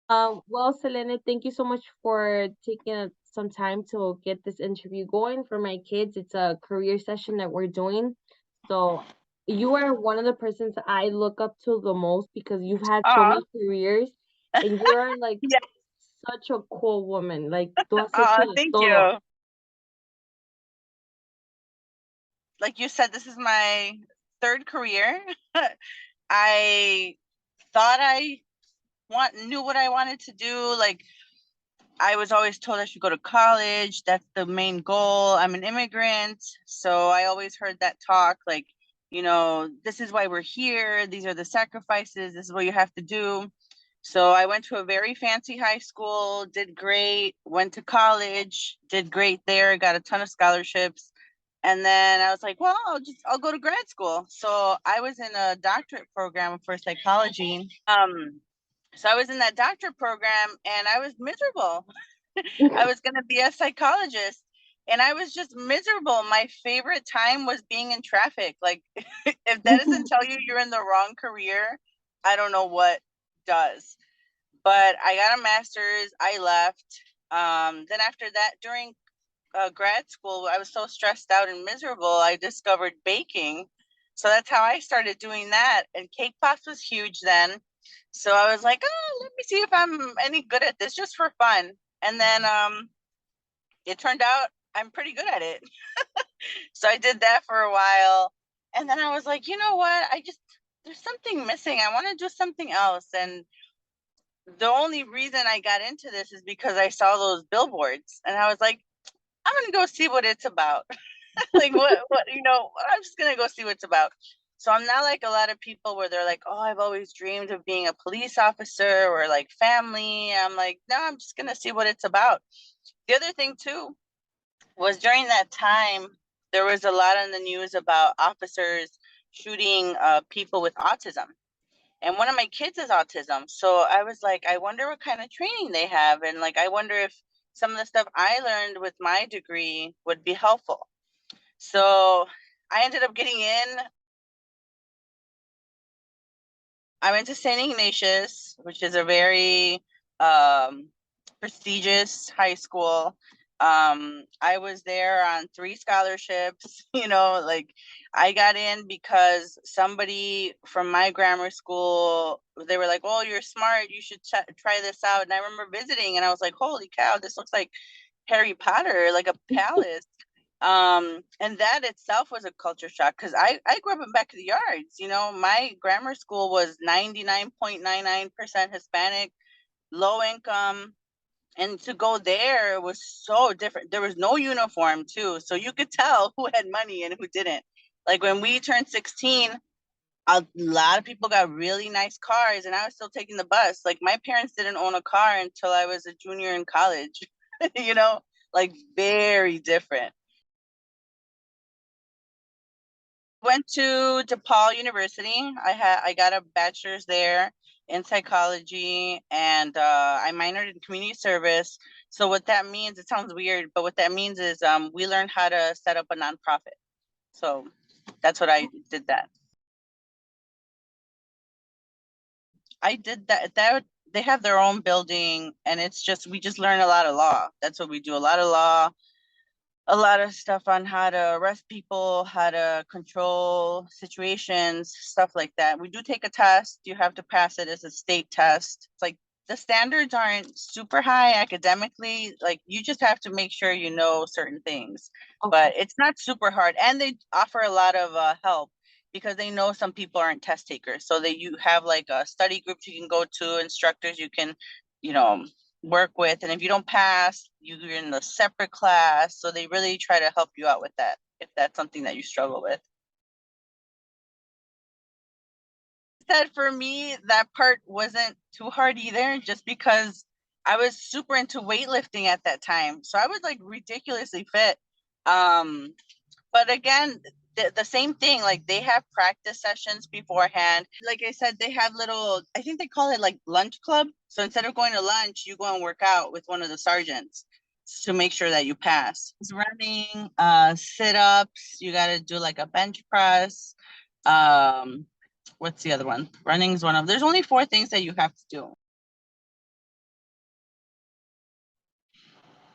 Well, Selena, thank you so much for taking some time to get this interview going for my kids. It's a career session that we're doing. So you are one of the persons I look up to the most because you've had so Aw. many careers and you are like Yeah. such a cool woman. Like, tú has hecho de Thank todo. you. Like you said, this is my third career. I thought I knew what I wanted to do. Like I was always told I should go to college. That's the main goal. I'm an immigrant, so I always heard that talk like, this is why we're here. These are the sacrifices. This is what you have to do. So I went to a very fancy high school, did great, went to college, did great there, got a ton of scholarships. And then I was like, well, I'll go to grad school. So I was in a doctorate program for psychology. So I was in that doctorate program and I was miserable. I was going to be a psychologist and I was just miserable. My favorite time was being in traffic. Like, if that doesn't tell you you're in the wrong career, I don't know what does. But I got a master's, I left. Then after that, during grad school, I was so stressed out and miserable, I discovered baking. So that's how I started doing that. And Cake Pops was huge then. So I was like, oh, let me see if I'm any good at this just for fun. And then it turned out I'm pretty good at it. So I did that for a while. And then I was like, you know what? There's something missing. I want to do something else. And the only reason I got into this is because I saw those billboards and I was like, I'm gonna go see what it's about. Like I'm just gonna go see what it's about. So I'm not like a lot of people where they're like, oh, I've always dreamed of being a police officer or like family. I'm like, no, I'm just gonna see what it's about. The other thing too was during that time, there was a lot on the news about officers shooting people with autism. And one of my kids is autism. So I was like, I wonder what kind of training they have. And like, I wonder if some of the stuff I learned with my degree would be helpful. So I ended up getting in. I went to St. Ignatius, which is a very um, prestigious high school. I was there on 3 scholarships. Like I got in because somebody from my grammar school, they were like, "Oh, you're smart. You should try this out." And I remember visiting, and I was like, "Holy cow! This looks like Harry Potter, like a palace." And that itself was a culture shock because I grew up in backyards. My grammar school was 99.99% Hispanic, low income, and to go there was so different. There was no uniform too, so you could tell who had money and who didn't. Like when we turned 16, a lot of people got really nice cars and I was still taking the bus. Like my parents didn't own a car until I was a junior in college. you know like very different. Went to DePaul University. I got a bachelor's there in psychology, and I minored in community service. So what that means, it sounds weird, but what that means is we learned how to set up a nonprofit. So that's what I did. That I did that. That they have their own building, and it's just we just learn a lot of law. That's what we do. A lot of law, a lot of stuff on how to arrest people, how to control situations, stuff like that. We do take a test. You have to pass it as a state test. It's like the standards aren't super high academically. Like you just have to make sure you know certain things, Okay. but it's not super hard. And they offer a lot of help because they know some people aren't test takers. So you have like a study groups you can go to, instructors you can, you know, work with. And if you don't pass, you're in a separate class. So they really try to help you out with that if that's something that you struggle with. That for me, that part wasn't too hard either, just because I was super into weightlifting at that time. So I was like ridiculously fit. Um, but again, the same thing, like they have practice sessions beforehand. Like I said, they have little, I think they call it like lunch club. So instead of going to lunch, you go and work out with one of the sergeants to make sure that you pass. It's running, sit-ups, you got to do like a bench press. Um, what's the other one? Running is one of, there's only 4 things that you have to do.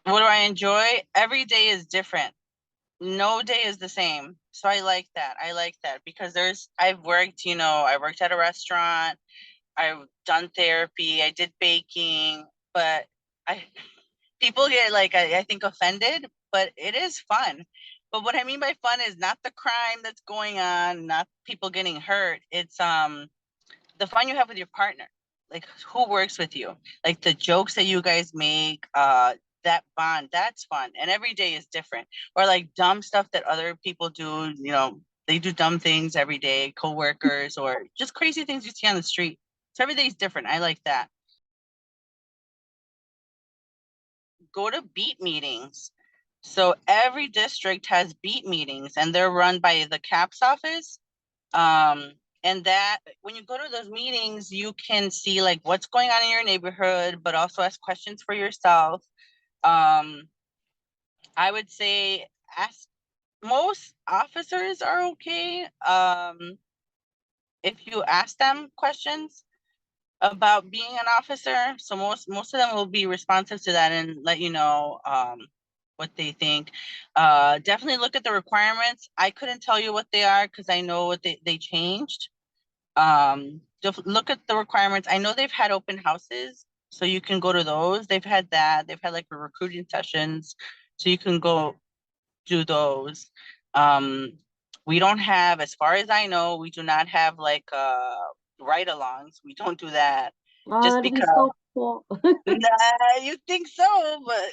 What do I enjoy? Every day is different. No day is the same. So I like that. I like that because I've worked, I worked at a restaurant, I've done therapy, I did baking, but I people get like I think offended, but it is fun. But what I mean by fun is not the crime that's going on, not people getting hurt. It's the fun you have with your partner, like who works with you, like the jokes that you guys make, that bond, that's fun. And every day is different. Or like dumb stuff that other people do, they do dumb things every day, coworkers, or just crazy things you see on the street. So every day is different. I like that. Go to beat meetings. So every district has beat meetings and they're run by the CAPS office. And that when you go to those meetings, you can see like what's going on in your neighborhood, but also ask questions for yourself. Um, I would say ask most officers are okay. If you ask them questions about being an officer, so most of them will be responsive to that and let you know what they think. Definitely look at the requirements. I couldn't tell you what they are because I know what they changed. Look at the requirements. I know they've had open houses, so you can go to those. They've had that. They've had like recruiting sessions, so you can go do those. Um, we don't have, as far as I know, we do not have like ride-alongs. We don't do that Oh, just that'd be because. so cool. Nah, you think so, but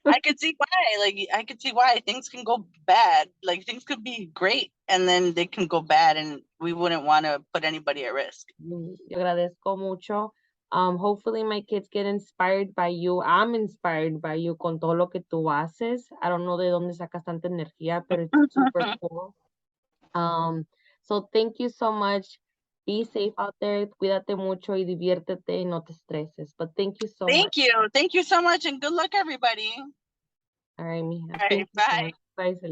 I could see why. Like, I could see why things can go bad. Like, things could be great and then they can go bad, and we wouldn't want to put anybody at risk. Yo agradezco mucho. Hopefully my kids get inspired by you. I'm inspired by you con todo lo que tú haces. I don't know de dónde sacas tanta energía, pero it's super cool. So thank you so much. Be safe out there. Cuídate mucho y diviértete y no te estreses. But thank you so much. Thank you. Thank you so much, and good luck, everybody. All right, mija. All right, Thank you so bye. much. Bye, Selena.